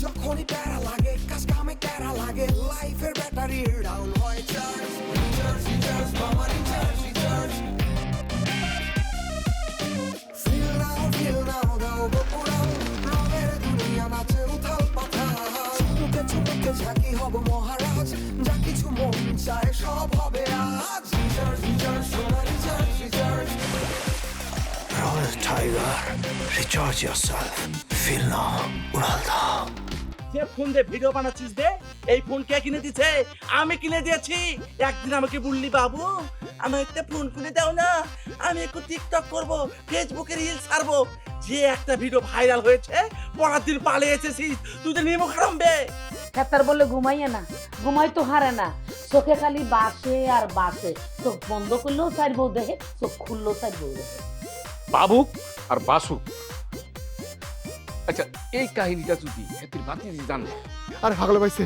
যখনই প্যারা লাগে কাজ কামে প্যারা লাগে লাইফের ব্যাটারি ডাউন হয় চার্জ রিচার্জ মামা রিচার্জ ফিল নাও দাও বকুড়াও রঙের দুনিয়া নাচে উথাল পাথাল চুমুকে চুমুকে ঝাঁকি হব মহারাজ যা কিছু মন চায় সব হবে আজ রিচার্জ সোনা recharge Royal Tiger, recharge yourself. Feel now, উড়ালদা। যে ফোন দিয়ে ভিডিও বানাচ্ছিস দে, এই ফোন কে কিনে দিছে? আমি কিনে দিয়েছি। একদিন আমাকে বললি বাবু আমি একটা ফোন কিনে দাও না, আমি একটু টিকটক করব, ফেসবুকে রিল ছাড়বো। যে একটা ভিডিও ভাইরাল হয়েছে পরের দিন পালিয়ে এসেছিস, তুই তো নিমখ হারামবে। খেতার বলে ঘুমাইয়ে না, ঘুমাই তো হারে না, চোখে খালি বাসে আর বাসে। চোখ বন্ধ করলেও চার বউ দেখে, চোখ খুললেও চার বউ দেখে। বাবুক আর বাসুক। আচ্ছা এই কাহিনীটা যদি হেতির বাতিজি জানে। আরে হাগলে পাইছে,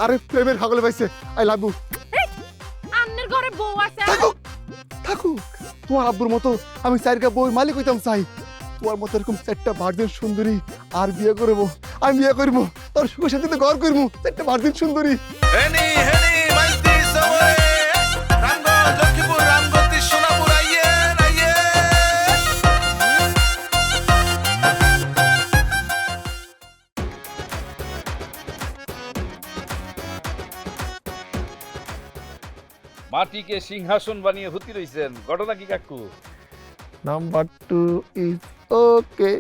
আরে প্রেমের হাগলে পাইছে। I love you. আন্নের ঘরে বউ আছে। থাকুক তোমার আব্বুর মতো আমি চারটা বউর মালিক হইতাম চাই। তোমার মতো এরকম চারটা ভার্জিন সুন্দরী আর বিয়ে করবো, আমি বিয়ে করবো, তোর সুখের সাথে ঘর করবো। চারটা ভার্জিন সুন্দরী। হেনি মাইতি সওয়ে রামগঞ্জ লক্ষ্মীপুর রামগতি সোনাপুর আইয়ে মাটিকে সিংহাসন বানিয়ে হুতি রইছেন, ঘটনা কি কাকু? Number 2 is okay.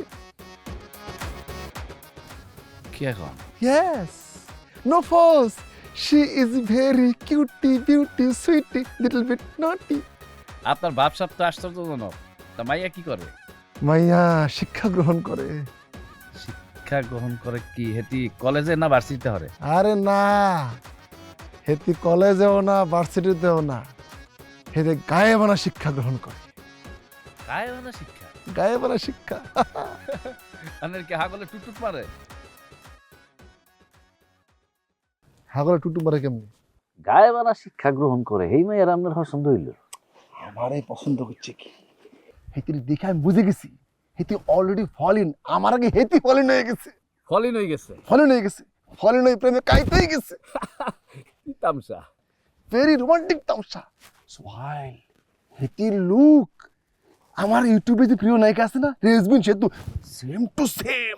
কি এখন? Yes. No false. She is very cutie, beauty, sweetie, little bit naughty. আপনার ভাবসাব তো আশ্চর্যজনক। তা মাইয়া কি করে? মাইয়া শিক্ষা গ্রহণ করে। শিক্ষা গ্রহণ করে কি হেতি কলেজে না ভার্সিটিতে হরে? আরে না, হেতি কলেজেও না ভার্সিটিতেও না, হেতে গায়েবানা শিক্ষা গ্রহণ করে। গায়েবানা শিক্ষা? গায়েবানা শিক্ষা। আনের কি হাগলে টুটুট মারে? হাগলে টুটু মারে কেমনি? গায়েবানা শিক্ষা গ্রহণ করে এই মাইয়ার আপনার পছন্দ হইল? আমারে পছন্দ হচ্ছে কি, হেতির দেখে আমি বুঝে গেছি হেতি অলরেডি ফলিন। আমার আগে হেতি ফলিন হয়ে গেছে। ফলিন হয়ে গেছে? ফলিন হয়ে গেছে, ফলিন হয়ে প্রেমে কাইতেই গেছে। কি তামসা? ভেরি রোমান্টিক তামসা। সোহাইল, হেতির লুক আমার ইউটিউবে যে প্রিয় নায়িকা আছে না রেজবিন সেতু, সেম টু সেম।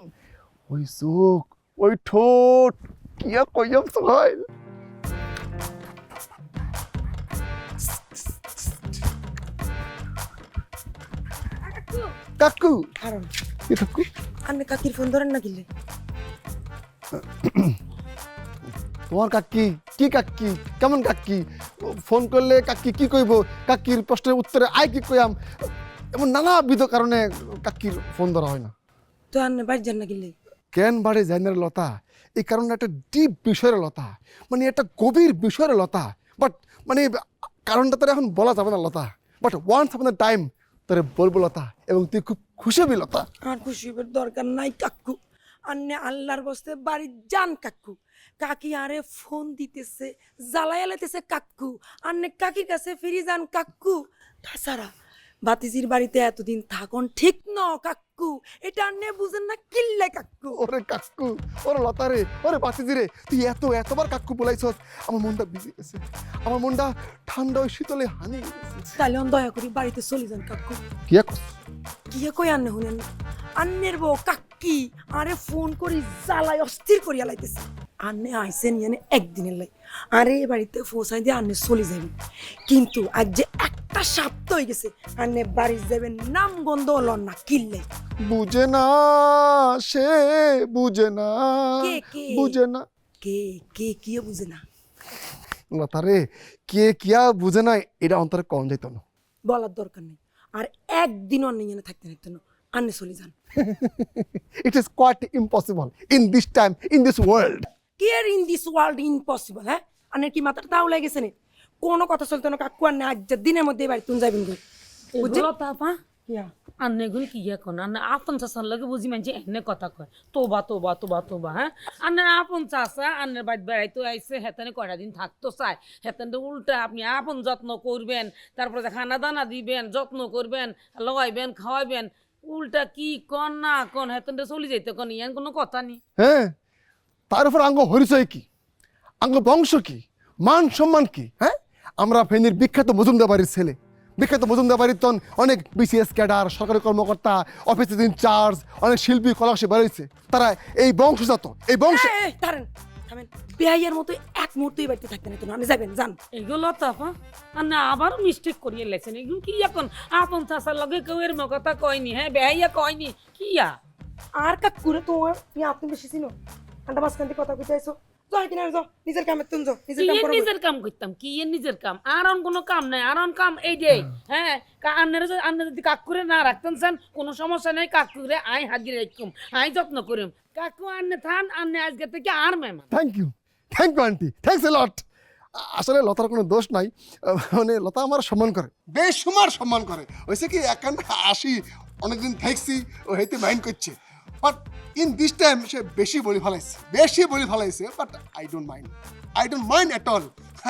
ওই চোখ, ওই ঠোঁট, কিয়া কইয়াম সোহাইল। কাকু কারণ কি কাকু? আপনি কাকির ফোন ধরেন না কিলে? তোমার কাকি কি কাকি, কেমন কাকি? ফোন করলে কাকি কি কইব, কাকির প্রশ্নের উত্তরে আই কি কইয়াম, এমন নানাবিধ কারণে কাকির ফোন ধরা হয় না। তো আপনি বাড়ি যান না কিলে? কেন বাড়ি জানের লতা, এই কারণে একটা ডিপ বিষয়ের লতা, মানে একটা গভীর বিষয়ের লতা। বাট মানে কারণটা তোর এখন বলা যাবে না লতা, বাট ওয়ান্স আপন টাইম তোরে বলবো লতা, এবং তুই খুব খুশি হবি লতা। আর খুশি হবার দরকার নাই কাকু, আন্নে আল্লাহর বস্তে বাড়ি যান কাকু। কাকি আরে ফোন দিতেছে, জ্বালাইয়া লাইতেছে কাকু, আন্নে কাকির কাছে ফিরে যান কাকু। তাছাড়া বাতিজির বাড়িতে এতদিন থাকুন ঠিক ন কাকু, এটা আন্নে বুঝেন না কিল্লে কাকু। ওরে কাকু, ওরে লতা রে, ওরে বাতিজি রে, তুই এতবার কাকু বলাইছস, আমার মনটা ভিজে গেছে, আমার মনটা ঠান্ডা ওই শীতলে হানি গেছে। তাহলে দয়া করি বাড়িতে চলে যান কাকু। কি কস? কি কই আন্নে শুনেন না, আন্নের বউ কাকি আরে ফোন করি জ্বালাই অস্থির করিয়া লাইতেছে। আন্নে আইসেন ইয়ানে একদিনের লাই, আরে এ বাড়িতে ফোসাই দিয়ে আন্নে চলে যাবেন। কিন্তু আজ যে একটা সপ্তাহ হয়ে গেছে আন্নে বাড়ি যাবেন নাম গন্ধ হল না কিল্লে। বুঝে না সে, বুঝে না, কে কে বুঝে না। কে কে কি বুঝে না? লতা রে, কে কিয়া বুঝে না এটা অন্তরে কম যাইত না। বলার দরকার নেই, আর একদিন অন্য ইয়ানে থাকতে থাকতে না আন্নে চলে যান। It is quite impossible in this time, in this world. Care in this world impossible. হ্যাঁ, আন্নের কি মাথাটা তাও লেগেছে না? কোনো কথা চলতো না কাকু, আন্নে আজ দিনের মধ্যে বাড়ি তুমি যাবেন ঘর বুঝছেন? তাপা আন্নে গুলি কি এখন আন্নে আপন চাষার লাগে বুঝি মানছি এনে কথা কয় তোবা তোবা তোবা তোবা। হ্যাঁ, আন্নের আপন চাষা আন্নের বাড়ি বেড়াইতে আইসে, হেতানে কয়টা দিন থাকতো চায়, হেতানে উল্টা আপনি আপন যত্ন করবেন, তারপরে খানা দানা দিবেন, যত্ন করবেন, লগাইবেন, খাওয়াইবেন, উল্টা কি কন না কন হেতানটা চলে যাইতে কন ইয়ান কোনো কথা নেই। হ্যাঁ, তার উপর আঙ্গ হরিচয় কি, আঙ্গ বংশ কি, মান সম্মান কি? হ্যাঁ, আমরা ফেনীর বিখ্যাত মজুমদার বাড়ির ছেলে, বিখ্যাত মজুমদার বাড়ির তন অনেক বিসিএস ক্যাডার, সরকারি কর্মকর্তা, অফিসের ইনচার্জ, অনেক শিল্পী কলাসে বেরোইছে। তারা এই বংশজাত, এই বংশ। দাঁড়ান, থামেন। বেহাইয়ের মতো এক মুহূর্তই বাড়িতে থাকতেন না, আপনি যাবেন, যান। এগুলো তাপা আর না আবার মিস্টেক করিয়ে লেছেন। এগুলো কি এখন আপন চাষার লগে কেউ এর কথা কয়নি, হ্যাঁ বেহাইয়া কয়নি কিয়া আর কাকুরে তোমার তুমি আপনি বেশি চিনো, আন্ডা মাঝখান থেকে কথা কইতে আইছো। যাও কিনারে যাও, নিজের কামে তুমি যাও, নিজের কাম করো। নিজের কাম করতাম কি এর নিজের কাম, আর অন কোনো কাম নাই, আর অন কাম এই যে হ্যাঁ আন্নারা যদি কাকুরে না রাখতেন চান কোনো সমস্যা নেই, কাকুরে আই হাজির রাখুম, আই যত্ন করিম। কাকু আন্নে থান, আন্নে আজকে থেকে আর মেহমান। Thank you aunty, thanks a lot. আসলে লতার কোনো দোষ নাই, মানে লতা আমার সম্মান করে, বেশুমার সম্মান করে। হয়েছে কি এখন আসি অনেকদিন থাকছি, ও হইতে মাইন্ড করছে, বাট ইন দিস টাইম সে বেশি বলি ফেলাইছে, but I don't mind at all,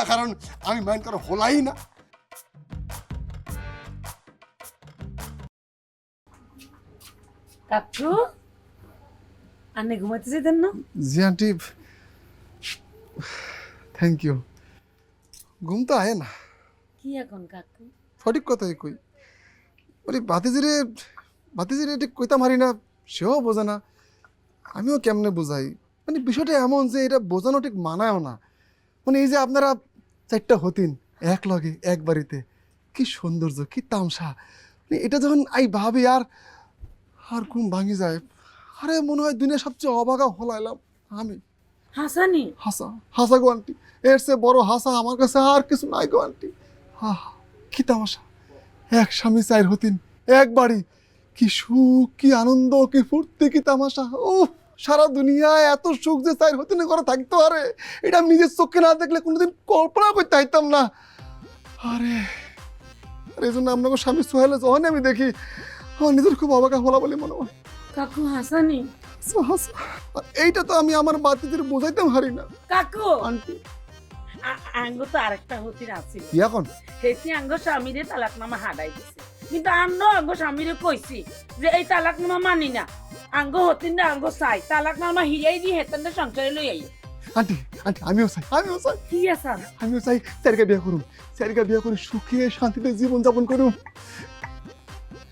কারণ আমি মাইন্ড করা হলাই না। কাকু আন্নে ঘুমাইতে যেতেন না? জি আন্টি, থ্যাংক ইউ। ঘুম তো আয় না, কি এখন কাকু? সঠিক কথাই কই, মানে বাতিজিরে ঠিক কইতাম হারি না, সেও বোঝে না, আমিও কেমনে বোঝাই। মানে বিষয়টা এমন যে এটা বোঝানো ঠিক মানায়ও না। মানে এই যে আপনারা 4টা হতিন এক লগে এক বাড়িতে, কি সৌন্দর্য, কি তামসা। মানে এটা যখন ভাবি আর ঘুম ভাঙি যায়। আরে মনে হয় দুনিয়ার সবচেয়ে অবাগা হলাইলাম আমি। হাসানি হাসা গো আন্টি, এর চেয়ে বড় হাসা আমার কাছে আর কিছু নাই গো আন্টি। কি তামাশা, এক স্বামী 4 হতিন এক বাড়ি, কি সুখ, কি আনন্দ, কি ফুর্তি, কি তামাশা। ও সারা দুনিয়ায় এত সুখ যে 4 হতিনে করে থাকতে পারে, এটা আমি নিজের চোখে না দেখলে কোনোদিন কল্পনা করতে পারতাম না। আরে এই জন্য আপনাকে স্বামী সোহেলে যখন আমি দেখি আমার নিজের খুব অবাকা হলা বলে মনে হয়। কাকু হাসানি আর এইটা তো আমি আমার বাতিদের বোঝাইতাম হারি না কাকু। আন্টি। আঙ্গ তো আরেকটা হতির আছিল, কি এখন? হেসি আঙ্গ স্বামীরে তালাকনামা হাডাই দিছে, কিন্তু আন্ন আঙ্গ স্বামীরে কইছি যে এই তালাকনামা মানি না, আঙ্গ হতিন না আঙ্গ চাই তালাকনামা হিয়াই দি হেতনটা সংসারে লই আই। আন্টি আমিও চাই কি আছে? আমিও চাই স্যারকে বিয়ে করুন, সুখে শান্তিতে জীবন যাপন করুন।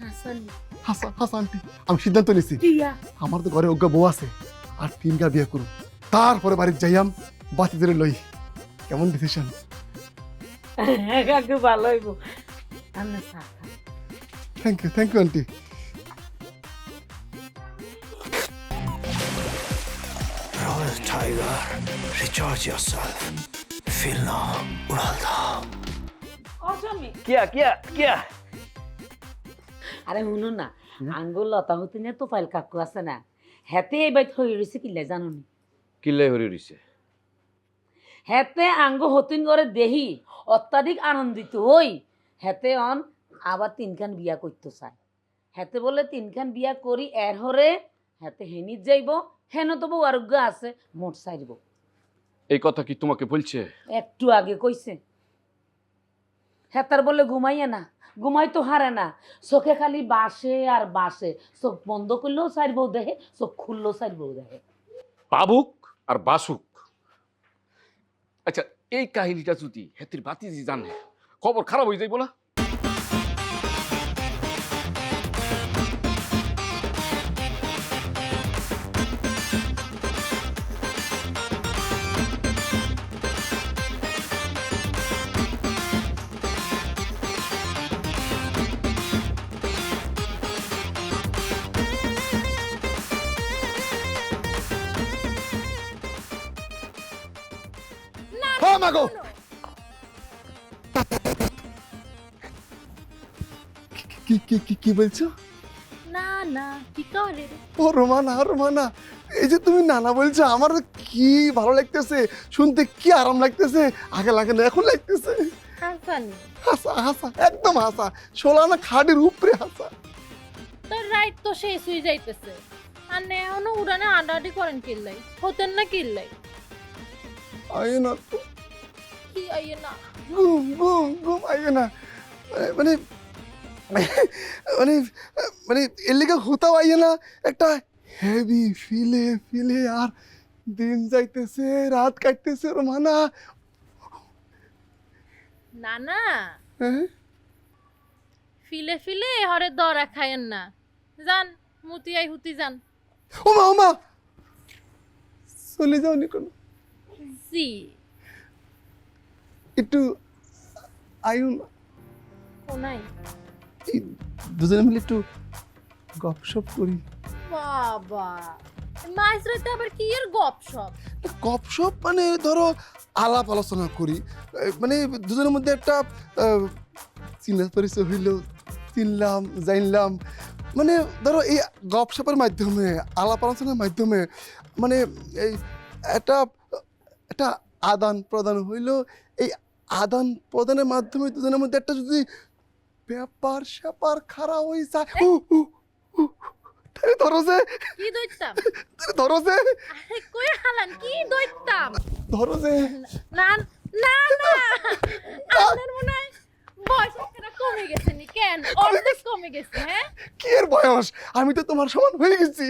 হাসানি হাসা আন্টি, আমি সিদ্ধান্ত নিছি, কিয়া আমার তো ঘরে অজ্ঞা বউ আছে, আর 3 বিয়ে করুন, তারপরে বাড়ির যাইয়াম বাতিদের লই। কেমন ডিসিশন? কাকু ভালো হইব। আন্না চা খান। Thank you aunty. Royal Tiger, recharge yourself. Feel now, Uralda. অসমে কিয়া কিয়া কিয়া আরে শুনো না, আঙ্গুল লতা হতিনে তো ফাইল কাকু আছে না, হেতে এবার হয়ে রয়েছে কিলে জানো নি? কিল্লাই হরি রইছে। হেতে আঙ্গ হতিন করে দেহি অত্যাধিক আনন্দিত হই, হেতে অন আবার 3খান বিয়া করতে চায়। হেতে বলে 3খান বিয়া করি এর হরে হেতে হেনিত যাইব, হেন তো বউ আরোগ্য আছে মোট সাইব। এই কথা কি তোমাকে বলছে? একটু আগে কইছে। হেতার বলে ঘুমাইয়ে না, ঘুমাই তো হারে না, চোখে খালি বাসে আর বাসে, চোখ বন্ধ করলেও 4 বউ দেখে, চোখ খুললেও 4 বউ দেখে। পাবুক আর বাসুক। আচ্ছা এই কাহিনীটা যদি হেতির বাতিজি জানে, খবর খারাপ হয়ে যাইব না? হ্যাঁ মাগো, কি বলছো? না না কি করে রে? ও রোমানা, এই যে তুমি নানা বলছো, আমার কি ভালো লাগতেছে শুনতে, কি আরাম লাগতেছে। আগে লাগে না, এখন লাগতেছে। হাসানি হাসা একদম হাসা, শোলানা খাড়ির উপরে হাসা। তোর রাইট তো শেষ হয়ে যাইতেছে, আর নে এখনো উড়ানে আডাআডি করেন কিল্লাই, হতেন না কিল্লাই? আয় না তো, কি আইয়ে না? ঘুম আয় না, মানে মানে মানে এর লেগে হতাও আইয়ে না, একটা হেভি ফিলে আর দিন যাইতেছে, রাত কাটতেছে রোমানা। না না, হ্যাঁ? ফিলে ফিলে হরে দরা খায়েন না, যান মুতিয়াই হুতি যান। ওমা চলে যাও নি কোনো, জি একটু আয়ুন, কোনাই। এই দুজনে মিলে একটু গপসপ করি। বাবা, মাছ রাতে আবার কি এর গপসপ? গপসপ মানে ধরো আলাপ আলোচনা করি, মানে দুজনের মধ্যে একটা চিনা পরিচয় হইল, চিনলাম জানলাম, মানে ধরো এই গপসপের মাধ্যমে, আলাপ আলোচনার মাধ্যমে, মানে এই একটা একটা আদান প্রদান হইল। এই আদান প্রদানের মাধ্যমে দুজনের মধ্যে একটা যদি ব্যাপার স্যাপার খারাপ হয়ে যায়, তাহলে ধরো যে কি দইতাম? ধরো যে আরে কই হালান কি দইতাম? ধরো যে না না না, আপনার মনে হয় বয়স একটা কমে গেছে নি? কেন অর্ধেক কমে গেছে? হ্যাঁ, কি এর বয়স, আমি তো তোমার সমান হয়ে গেছি।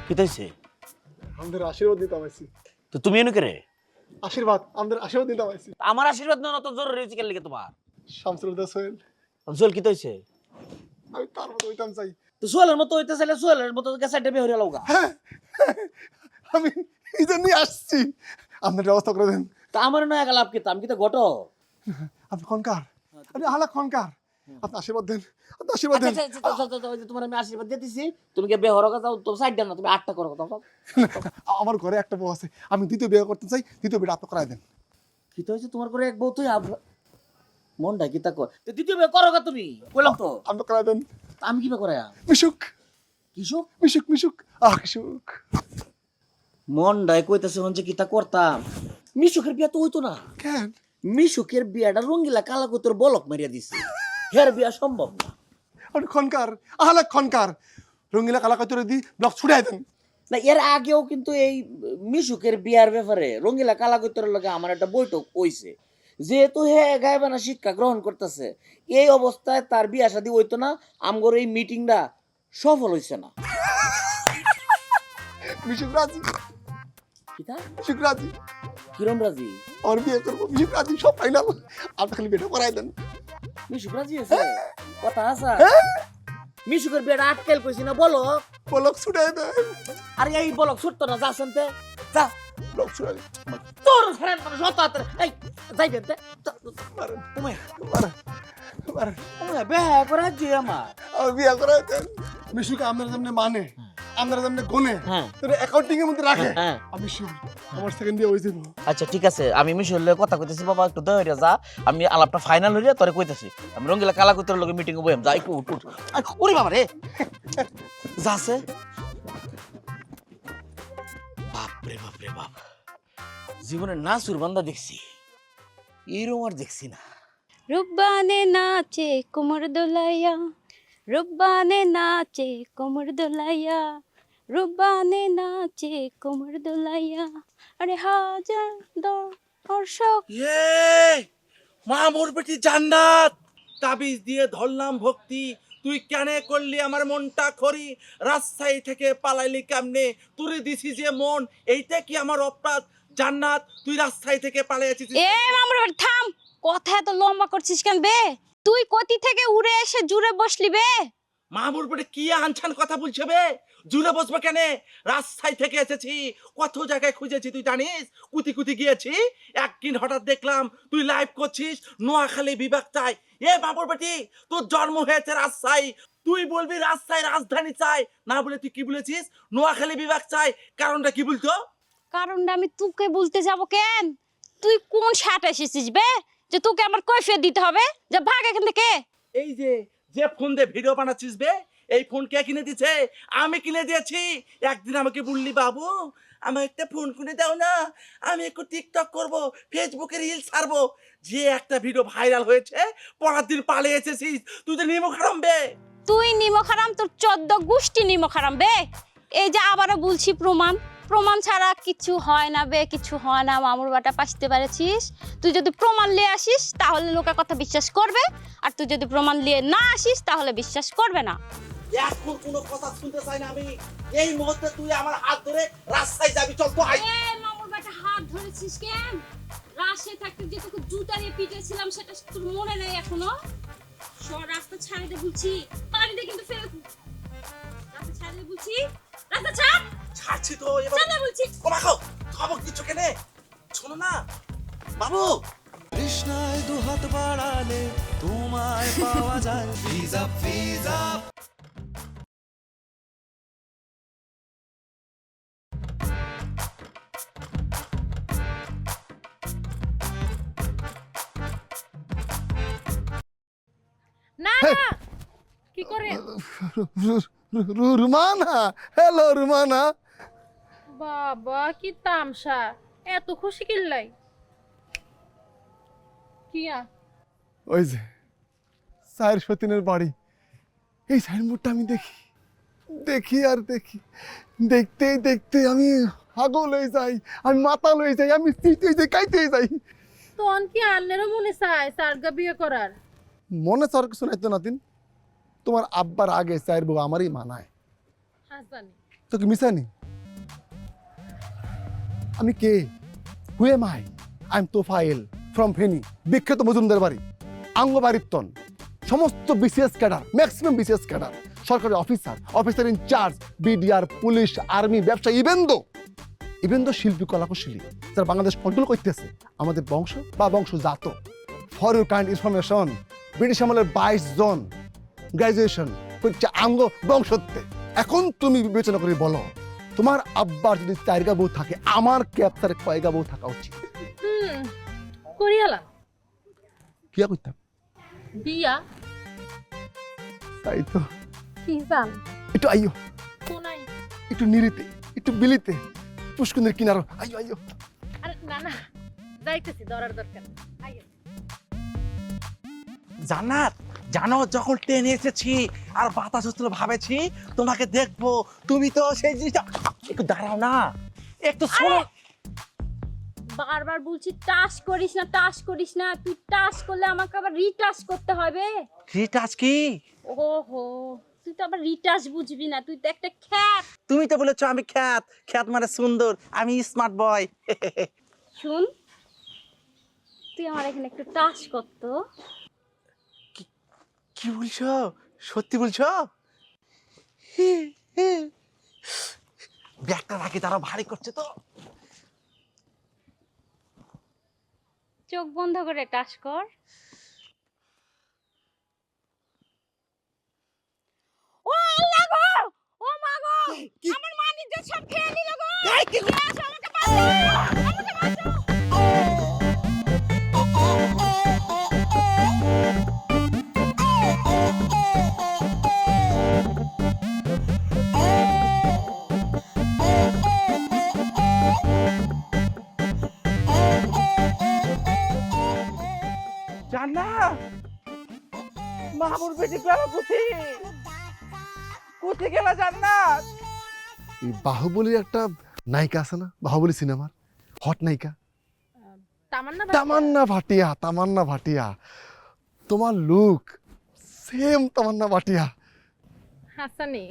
কি তাইছে? আমাদের আশীর্বাদ দিতে পারছি। তো তুমি এনে করে আশীর্বাদ, আমাদের আশীর্বাদ দিতে পারছি। আমার আশীর্বাদ না তো জরুরি হয়েছে কেন লিগে তোমার? শামসুল হুদা সোহেল, সোহেল কি তাইছে? আমি তার মতো হইতাম চাই। তো সোহেলের মতো হইতে চাইলে সোহেলের মতো সাইডে বের হয়ে লগা। হ্যাঁ, আমি এই জন্যই আসছি, আপনার ব্যবস্থা করে দেন। তা আমার নয় লাভ কি? আমি কি তো ঘটো? আপনি খনকার, আপনি আলা খনকার, আপনি আশীর্বাদ দেন, আপনি আশীর্বাদ দেন। তোমার আমি আশীর্বাদ দিতেছি, তুমি কি বেহর যাও? তো সাইড না, তুমি 8টা করো কথা। আমার ঘরে একটা বউ আছে, আমি দ্বিতীয় বিয়ে করতে চাই, দ্বিতীয় বিয়ে আপনি করাই দেন। কি তো হয়েছে তোমার করে এক বউ? তুই মনটা কি তা কর, দ্বিতীয় বিয়ে করো তুমি? বললাম তো আপনি করাই দেন। আমি কি করে মিশুক কিসব মিশুক মিশুক, কিশুক। মনটাই কইতেছে হন যে কি তা করতাম। মিশুকের বিয়া তো হইতো না। কেন? মিশুকের বিয়াটা রঙ্গিলা কালা কুতর বলক মারিয়া দিছে, হের বিয়া সম্ভব না। আপনি খনকার, আলা খনকার, রঙ্গিলা কালা কাতরে দি ব্লক ছুড়াই দেন। না, এর আগেও কিন্তু এই মিশুকের বিয়ার ব্যাপারে রঙ্গিলা কালা কুতরের লগে আমার একটা বৈঠক হইছে। যেহেতু হে গায়বানা শিক্ষা গ্রহণ করতেছে, এই অবস্থায় তার বিয়া শাদী হইতো না। আমগর এই মিটিংটা সফল হইছে না। মিশুক রাজি, কিতা? মিশুক রাজি, কিরম রাজি? আর বিয়ে করবো, মিশুক রাজি, সব ফাইনাল। আপনি খালি বিয়েটা করাই দেন। মিশুক রাজি আছে? কথা আছে? মিশুকের বিয়াটা আটকেল কইছি না বলো। ব্লক ছুড়াই দেন, আরে এই বলক ছুটতো না, যা শুনতে যা। ব্লক ছুড়াই দেন। তোর ফ্রেন্ড মানে শত হাতে এই যাইবেন তে মারেন, তুমি মারেন, মারেন। তুমি বেহ করে জি আমার। আর বিয়ে করাই দেন। মিশুকে আপনারা যেমনি মানে, আপনারা যেমনি গোনে, হ্যাঁ তোরা অ্যাকাউন্টিং এর মধ্যে রাখে, হ্যাঁ। আমি শিওর আমার সেকেন্ড দিয়ে হয়ে যাবো। আচ্ছা ঠিক আছে, আমি মিশুর লগে কথা কইতেছি। বাবা একটু দয়া হইয়া যা, আমি আলাপটা ফাইনাল হইয়া তোরে কইতেছি। আমি রঙ্গিলা কালা কুতরের লগে মিটিং বইম, যা একটু উঠ উঠ। ওরে বাবা রে, যাছে। বাপ রে বাপ রে বাপ, জীবনে না সুরবান্দা দেখছি, এরকম আর দেখছি না। রুব্বানে নাচে কোমর দোলাইয়া, রুব্বানে নাচে কোমর দোলাইয়া, রুব্বানে নাচে কোমর দোলাইয়া, আরে হাজার দর্শক। মামুর বেটি জান্নাত, তাবিজ দিয়ে ধরলাম ভক্তি, তুই কেন করলি আমার মনটা খরি? রাজশাহী থেকে পালাইলি কেমনে? তুই দিছি যে মন, এইটা কি আমার অপরাধ? জান্নাত, তুই রাজশাহী থেকে পালাইছিস। এ মামুর বাড়ি থাম, কথা এত লম্বা করছিস কেন বে? তুই কতি থেকে উড়ে এসে জুড়ে বসলি বে? মামুর বেটি কি আনছান কথা বলছে বে? জুড়ে বসবো কেন? রাজশাহী থেকে এসেছি, কত জায়গায় খুঁজেছি তুই জানিস, কুতি কুতি গিয়েছি। একদিন হঠাৎ দেখলাম তুই লাইভ করছিস নোয়াখালী বিভাগ চাই। এ মামুর বেটি, তোর জন্ম হয়েছে রাজশাহী, তুই বলবি রাজশাহী রাজধানী চাই, না বলে তুই কি বলেছিস নোয়াখালী বিভাগ চাই? কারণটা কি বলতো? কারণটা আমি তোকে বলতে যাব কেন? তুই কোন শার্ট এসেছিস বে যে তোকে আমার কৈফিয়ত দিতে হবে? যে ভাগ এখান থেকে। এই যে যে ফোন দিয়ে ভিডিও বানাচ্ছিস বে, এই ফোন কে কিনে দিছে? আমি কিনে দিয়েছি। একদিন আমাকে বললি বাবু আমার একটা ফোন কিনে দাও না, আমি একটু টিকটক করব, ফেসবুকে রিল ছাড়বো। যে একটা ভিডিও ভাইরাল হয়েছে, পরের দিন পালিয়ে এসেছিস। তুই তো নিমক হারাম বে। তুই নিমক হারাম, তোর 14 গোষ্ঠী নিমক হারাম বে। এই যে আবারও বলছি, প্রমাণ প্রমাণ ছাড়া কিছু হয় না বে, কিছু হয় না। মামুর বাটা পাইতে পারেছিস, তুই যদি প্রমাণ নিয়ে আসিস তাহলে লোকের কথা বিশ্বাস করবে, আর তুই যদি প্রমাণ নিয়ে না আসিস তাহলে বিশ্বাস করবে না। এখন কোনো কথা শুনতে চাই না আমি। এই মুহূর্তে তুই আমার হাত ধরে রাস্তায় যাবি, চল তো আই। এই মামুর বাটা হাত ধরেছিস কেন? রাশে থাকতে যে তোকে জুতা দিয়ে পিটেছিলাম সেটা তোর মনে নেই এখনো? সর, রাস্তা ছাড়ে দে বলছি, পানিতে কিন্তু ফেলে রাস্তা ছাড়ে দে বলছি, রাস্তা ছাড়। ছাড়ছি তো এবার। ছাড় বলছি। ও মাখো খাবো কিছু কেনে, শোনো না বাবু। কৃষ্ণায় দুহাত বাড়ালে তোমায় পাওয়া যায় ভিজা ভিজা। না না কি করে? রুমানা, হ্যালো রুমানা। বাবা কি তামসা, এত খুশি কিল্লাই কিয়া? ওই যে সাইর সতীনের বাড়ি, এই সাইনবোর্ডটা আমি দেখি দেখি আর দেখি, দেখতে দেখতে আমি পাগল হয়ে যাই, আমি মাতাল হয়ে যাই, আমি চিতে যাই, কাইতে যাই। তখন কি আন্নেরও মনে চায় সারগা বিয়ে করার? মনে চর কিছু নাই তো নাতিন, তোমার আব্বার আগে চাইর বউ আমারই মানায়। হাসানি তো কি মিশানি? আমি কে? Who am I? I am Tofayel from Feni, বিখ্যাত মজুমদার বাড়ি, আঙ্গবাড়িত্তন, সমস্ত BCS cadre, maximum BCS cadre, সরকারি officer, officer in-charge, BDR, police, army, ব্যবসা, ইভেন দো শিল্পী কলাকুশলী যারা বাংলাদেশ কন্ট্রোল করতেছে, আমাদের বংশ বা বংশজাত। For your kind information, British আমলের 22 জন গ্রাজুয়েশন করছে আঙ্গ বংশত্বে। এখন তুমি বিবেচনা করে বলো, তোমার আব্বার যদি 4 গা বউ থাকে, আমার ক্যাপ্টারে কয় গা বউ থাকা উচিত? করিয়ালাম কি করতাম? বিয়া। তাই তো। কি জান একটু আইয়ো, কোনাই? একটু নিরিতে, একটু বিলিতে, পুষ্কুনের কিনারো, আইয়ো আইয়ো। আরে না না, যাইতেছি, ধরার দরকার নেই। আইয়ো। জান্নাত জানো, যখন ট্রেনে এসেছি আর বাতাস হচ্ছিল ভাবেছি তোমাকে দেখবো, তুমি তো সেই জিনিসটা। একটু দাঁড়াও না, একটু শোনো। বারবার বলছি টাচ করিস না, টাচ করিস না। তুই টাচ করলে আমাকে আবার রিটাচ করতে হবে। রিটাচ কি? ওহো, তুই তো আবার রিটাচ বুঝবি না, তুই তো একটা খ্যাত। তুমি তো বলেছো আমি খ্যাত, খ্যাত মানে সুন্দর, আমি স্মার্ট বয়। শুন, তুই আমার এখানে একটু টাচ করতো। কি বলছো? সত্যি বলছো? ব্যাগটা রাখি, তারা ভারী করছে তো। চোখ বন্ধ করে টাচ কর। ও আল্লাহ গো, ও মা গো, আমার মানিজ্য সব খেয়ে নিল গো। ইয়েস, আমাকে বাঁচাও, আমাকে বাঁচাও। জান্নাত, মামুর বেটি গেল কোথায় গেল জান্নাত? এই বাহুবলীর একটা নায়িকা আছে না, বাহুবলী সিনেমার হট নায়িকা, তামান্না তামান্না ভাটিয়া। তামান্না ভাটিয়া, তোমার লুক সেম তামান্না ভাটিয়া, হাসানি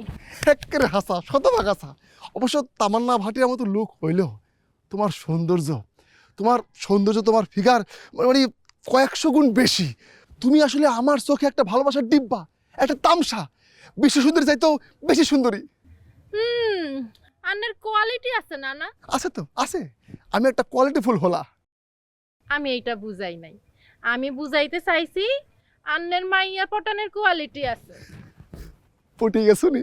একেবারে হাসা, শতভাগ হাসা। অবশ্য তামান্না ভাটিয়ার মতো লুক হইলেও তোমার সৌন্দর্য, তোমার ফিগার মানে কয়েকশো গুণ বেশি। তুমি আসলে আমার চোখে একটা ভালোবাসার ডিব্বা, একটা তামসা, বিশ্ব সুন্দরী চাইতেও বেশি সুন্দরী। আন্নের কোয়ালিটি আছে না? না আছে তো, আছে। আমি একটা কোয়ালিটিফুল হলা। আমি এইটা বুঝাই নাই, আমি বুঝাইতে চাইছি আন্নের মাইয়া পটানের কোয়ালিটি আছে। পটে গেছো নি?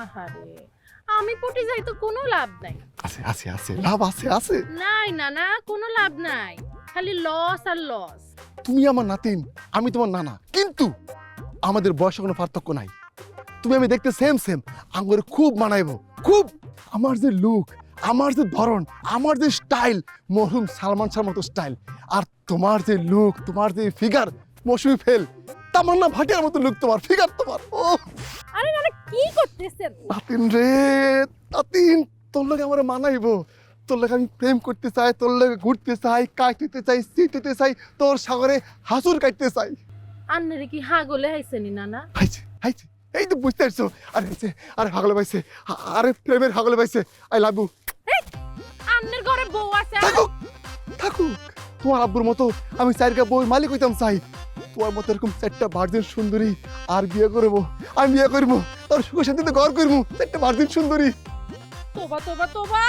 আহারে, আমি পটি যাই তো কোনো লাভ নাই। আছে আছে আছে, লাভ আছে আছে। নাই না না, কোনো লাভ নাই, খালি লস আর লস। তুমি আমার নাতিন, আমি তোমার নানা, কিন্তু আমাদের বয়সে কোনো পার্থক্য নাই। তুমি আমি দেখতে সেম সেম, আঙ্গুরে খুব মানাইবো, খুব। আমার যে লুক, আমার যে ধরন, আমার যে স্টাইল, মরহুম সালমান শাহর মতো স্টাইল, আর তোমার যে লুক, তোমার যে ফিগার, মৌসুমী ফেল, তামান্না ভাটিয়ার মতো লুক, তোমার ফিগার, তোমার ও আরে না কি করতেছেন? নাতিন রে, নাতিন, তোর লগে আমার মানাইব, তোর লগে আমি প্রেম করতে চাই, তোর লগে ঘুরতে চাই, কাটতে চাই, শীতে চাই, তোর সাগরে হাসুর কাটতে চাই। আন্নারে কি হাগলে আইছেনি নানা? হাইছে হাইছে, এই তো বুঝতে পারছো। আরে হাইছে, আরে হাগলে পাইছে, আরে প্রেমের হাগলে পাইছে। I love you. আন্নের ঘরে বউ আছে। থাকুক থাকুক, তোমার আব্বুর মতো আমি চারটা বউর মালিক হইতাম চাই। তোমার মতো এরকম 4টা ভার্জিন সুন্দরী আর বিয়ে করবো, আমি বিয়ে করবো, তোর সুখে শান্তিতে ঘর করবো, 4টা ভার্জিন সুন্দরী। তোবা তোবা তোবা,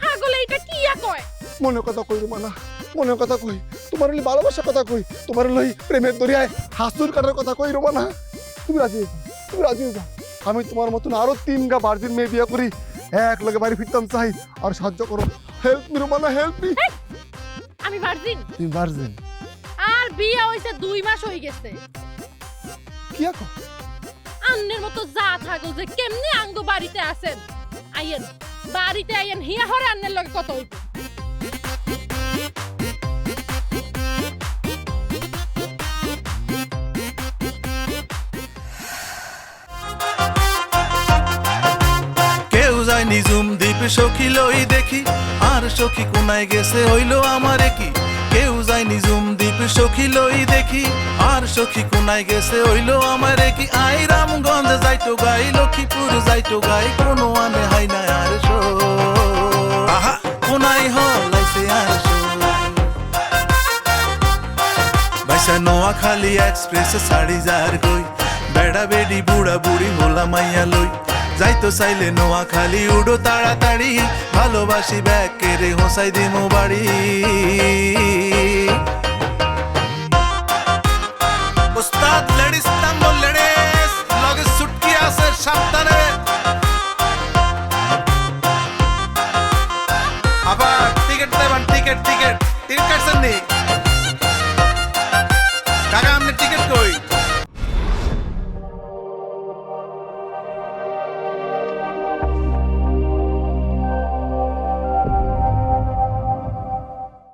হাগলে এটা কি কয়? মনের কথা কই রুমানা, মনের কথা কই, তোমার লই ভালোবাসার কথা কই, তোমার লই প্রেমের দরিয়ায় হাসুর কাটার কথা কই রুমানা। তুমি রাজি হয়ে যাও, তুমি রাজি হয়ে যাও। আমি তোমার মতন আরো 3টা ভার্জিন মেয়ে বিয়ে করি, এক লগে বাড়ি ফিরতাম চাই। আর সাহায্য করো, help me Rumana, help me. আমি ভার্জিন? তুমি ভার্জিন? আর বিয়ে হইছে 2 মাস হই গেছে। কি আকো? আন্নের মতো যা থাকো যে কেমনে আঙ্গ বাড়িতে আছেন, আইয়েন বাড়িতে আইয়েন, হিয়া হরে আন্নের লগে কত হইব। কেউ যায় নিজুম দ্বীপ সখী লই দেখি, আর সখী কোনায় গেছে হইল আমারে কি। কেউ যায় নিজুম দ্বীপ সখী লই দেখি, আর সখী কোনায় গেছে হইল আমারে কি। আই রামগঞ্জ যাইতো গাই, লক্ষ্মীপুর যাইতো গাই, কোনো আনে হাই না আর শো। আহা কোনায় হলাইছে আর শো। বাইসা নোয়াখালী এক্সপ্রেস সাড়ি যার গই, বেড়া বেড়ি বুড়া বুড়ি হোলা মাইয়া লই। যাইতো চাইলে নোয়াখালী উড়ো তাড়াতাড়ি, ভালোবাসি ব্যাগ কেড়ে হোসাই দিমো বাড়ি।